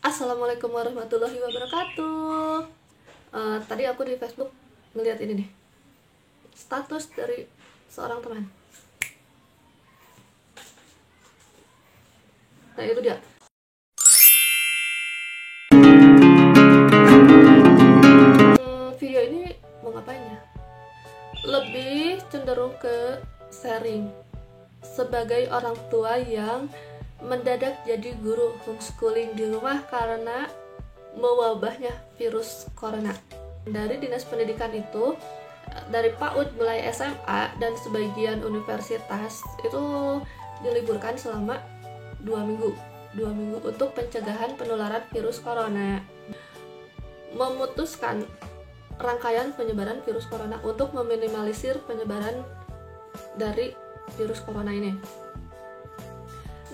Assalamualaikum warahmatullahi wabarakatuh. Tadi aku di Facebook ngeliat ini nih, status dari seorang teman. Nah itu dia. Video ini mau ngapain ya? Lebih cenderung ke sharing sebagai orang tua yang mendadak jadi guru homeschooling di rumah karena mewabahnya virus corona. Dari Dinas Pendidikan itu, dari PAUD mulai SMA dan sebagian universitas itu diliburkan selama 2 minggu untuk pencegahan penularan virus corona. Memutuskan rangkaian penyebaran virus corona untuk meminimalisir penyebaran dari virus corona ini.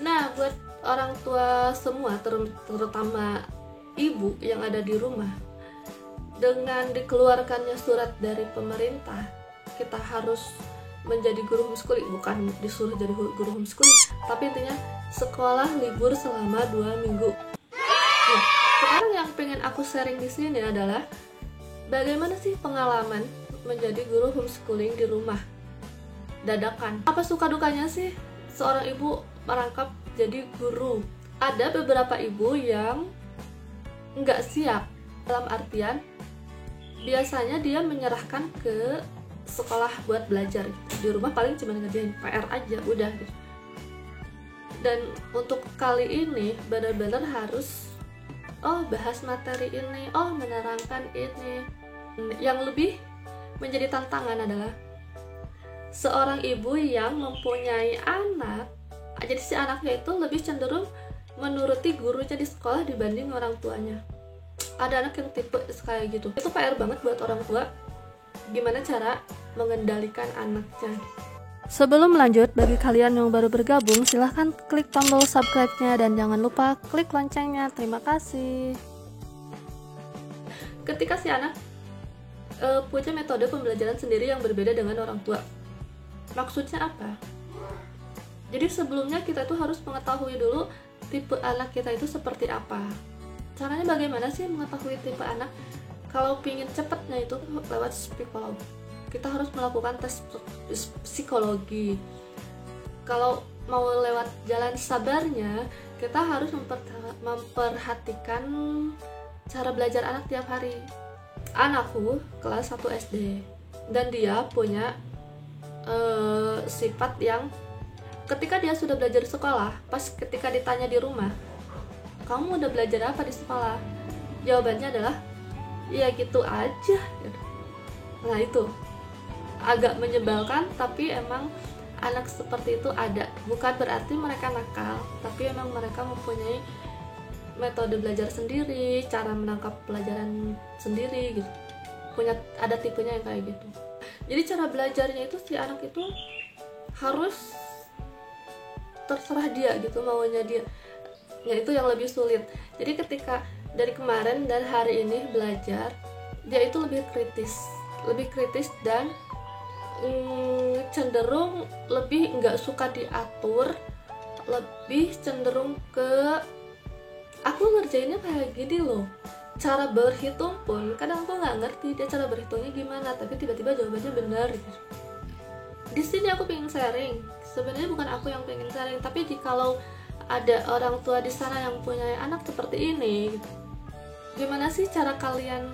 Nah, buat orang tua semua, terutama ibu yang ada di rumah, dengan dikeluarkannya surat dari pemerintah, kita harus menjadi guru homeschooling. Bukan disuruh jadi guru homeschooling, tapi intinya sekolah libur selama 2 minggu. Nah, sekarang yang pengen aku sharing di sini adalah bagaimana sih pengalaman menjadi guru homeschooling di rumah dadakan. Apa suka dukanya sih seorang ibu merangkap jadi guru? Ada beberapa ibu yang nggak siap, dalam artian biasanya dia menyerahkan ke sekolah buat belajar gitu. Di rumah paling cuma ngerjain PR aja udah gitu. Dan untuk kali ini benar-benar harus bahas materi ini, menerangkan ini. Yang lebih menjadi tantangan adalah seorang ibu yang mempunyai anak. Jadi si anaknya itu lebih cenderung menuruti gurunya di sekolah dibanding orang tuanya. Ada anak yang tipe kayak gitu. Itu PR banget buat orang tua. Gimana cara mengendalikan anaknya. Sebelum lanjut, bagi kalian yang baru bergabung, silahkan klik tombol subscribe-nya dan jangan lupa klik loncengnya. Terima kasih. Ketika si anak punya metode pembelajaran sendiri yang berbeda dengan orang tua. Maksudnya apa? Jadi sebelumnya kita tuh harus mengetahui dulu tipe anak kita itu seperti apa. Caranya bagaimana sih mengetahui tipe anak? Kalau pingin cepatnya itu lewat psikolog. Kita harus melakukan tes psikologi. Kalau mau lewat jalan sabarnya, kita harus memperhatikan cara belajar anak tiap hari. Anakku kelas 1 SD dan dia punya sifat yang ketika dia sudah belajar di sekolah, ketika ditanya di rumah, kamu udah belajar apa di sekolah? Jawabannya adalah, ya gitu aja. Nah itu agak menyebalkan, tapi emang anak seperti itu ada. Bukan berarti mereka nakal, tapi emang mereka mempunyai metode belajar sendiri, cara menangkap pelajaran sendiri gitu. Ada tipenya yang kayak gitu. Jadi cara belajarnya itu si anak itu harus terserah dia gitu, maunya dia. Ya itu yang lebih sulit. Jadi ketika dari kemarin dan hari ini belajar, dia itu lebih kritis dan cenderung lebih nggak suka diatur, lebih cenderung ke aku ngerjainnya kayak gini loh. Cara berhitung pun kadang aku nggak ngerti dia cara berhitungnya gimana, tapi tiba-tiba jawabannya benar gitu. Di sini aku pengen sharing. Sebenarnya bukan aku yang pengen sharing, tapi jikalau ada orang tua di sana yang punya anak seperti ini, gimana sih cara kalian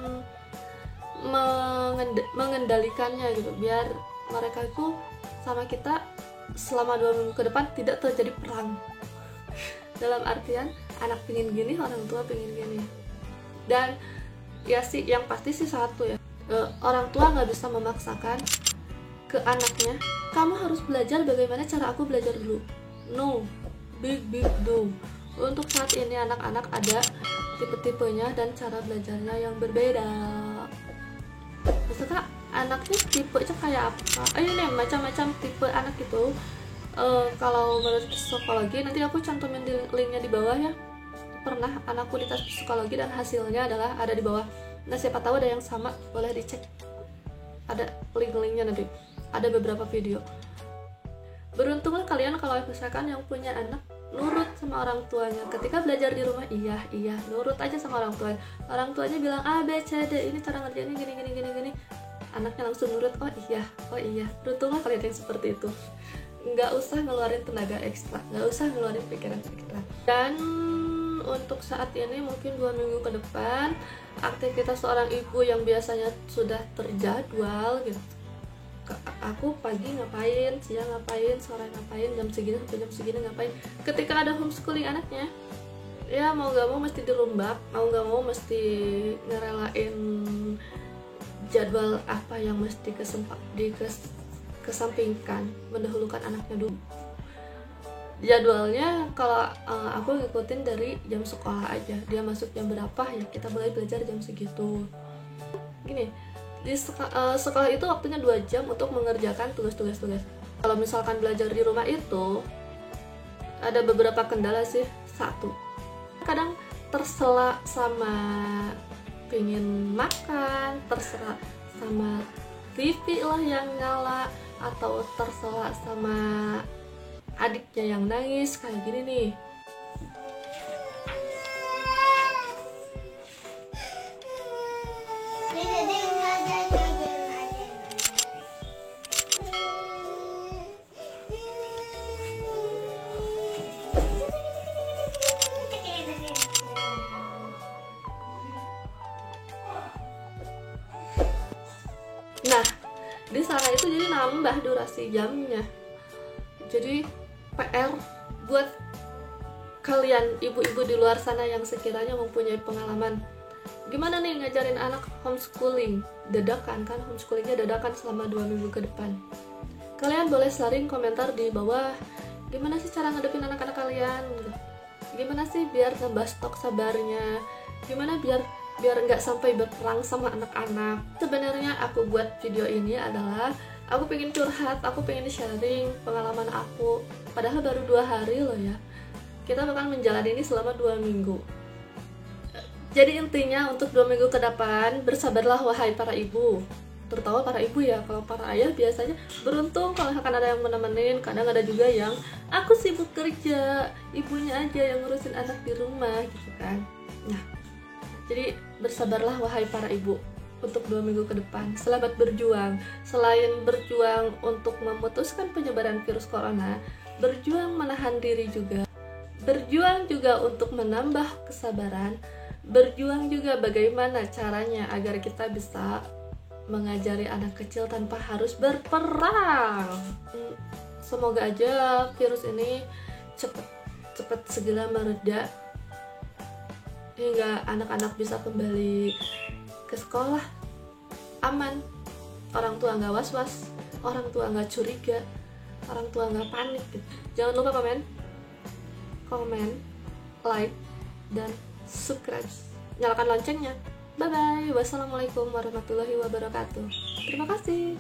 mengendalikannya gitu, biar mereka itu sama kita selama 2 minggu ke depan tidak terjadi perang. Dalam artian anak pingin gini, orang tua pingin gini. Dan ya sih, yang pasti sih satu ya, orang tua nggak bisa memaksakan ke anaknya, kamu harus belajar bagaimana cara aku belajar dulu. No, big no. Untuk saat ini anak-anak ada tipe-tipenya dan cara belajarnya yang berbeda. Misalkan anaknya tipenya kayak apa? Ini macam-macam tipe anak itu. Kalau menurut psikologi, nanti aku cantumin linknya di bawah ya. Pernah anakku dites psikologi dan hasilnya adalah ada di bawah. Nah siapa tahu ada yang sama, boleh dicek. Ada link-linknya nanti. Ada beberapa video. Beruntunglah kalian kalau misalkan yang punya anak nurut sama orang tuanya. Ketika belajar di rumah, iya nurut aja sama orang tuanya. Orang tuanya bilang A B C D, ini cara ngerjainnya gini, anaknya langsung nurut. Oh iya, beruntunglah kalian yang seperti itu. Nggak usah ngeluarin tenaga ekstra, nggak usah ngeluarin pikiran ekstra. Dan untuk saat ini mungkin 2 minggu ke depan, aktivitas seorang ibu yang biasanya sudah terjadwal gitu, aku pagi ngapain, siang ngapain, sore ngapain, jam segini sampai jam segini ngapain. Ketika ada homeschooling anaknya, ya mau gak mau mesti dirombak, mau gak mau mesti ngerelain jadwal apa yang mesti kesampingkan, mendahulukan anaknya dulu. Jadwalnya kalau aku ngikutin dari jam sekolah aja, dia masuk jam berapa ya kita mulai belajar jam segitu. Gini, di sekolah itu waktunya 2 jam untuk mengerjakan tugas-tugas. Kalau misalkan belajar di rumah itu ada beberapa kendala sih. Satu, kadang tersela sama pengen makan, tersela sama TV lah yang nyala, atau tersela sama adiknya yang nangis kayak gini nih. Nah, di sana itu jadi nambah durasi jamnya. Jadi PR buat kalian ibu-ibu di luar sana yang sekiranya mempunyai pengalaman, gimana nih ngajarin anak homeschooling dadakan, kan homeschoolingnya dadakan selama 2 minggu ke depan. Kalian boleh sharing komentar di bawah, gimana sih cara ngadepin anak-anak kalian, gimana sih biar nambah stok sabarnya, gimana biar nggak sampai berperang sama anak-anak. Sebenarnya aku buat video ini adalah aku pengen curhat, aku pengen sharing pengalaman aku. Padahal baru 2 hari loh ya. Kita bakal menjalani ini selama 2 minggu. Jadi intinya untuk 2 minggu ke depan, bersabarlah wahai para ibu. Terutama para ibu ya, kalau para ayah biasanya beruntung kalau akan ada yang menemenin. Kadang ada juga yang aku sibuk kerja, ibunya aja yang ngurusin anak di rumah gitu kan. Nah, jadi bersabarlah wahai para ibu untuk 2 minggu ke depan. Selamat berjuang. Selain berjuang untuk memutuskan penyebaran virus corona, berjuang menahan diri juga. Berjuang juga untuk menambah kesabaran. Berjuang juga bagaimana caranya agar kita bisa mengajari anak kecil tanpa harus berperang. Semoga aja virus ini cepat segera mereda, hingga anak-anak bisa kembali ke sekolah aman, orang tua nggak was-was, orang tua nggak curiga, orang tua nggak panik gitu. Jangan lupa komen, like, dan subscribe, nyalakan loncengnya. Bye bye, wassalamualaikum warahmatullahi wabarakatuh. Terima kasih.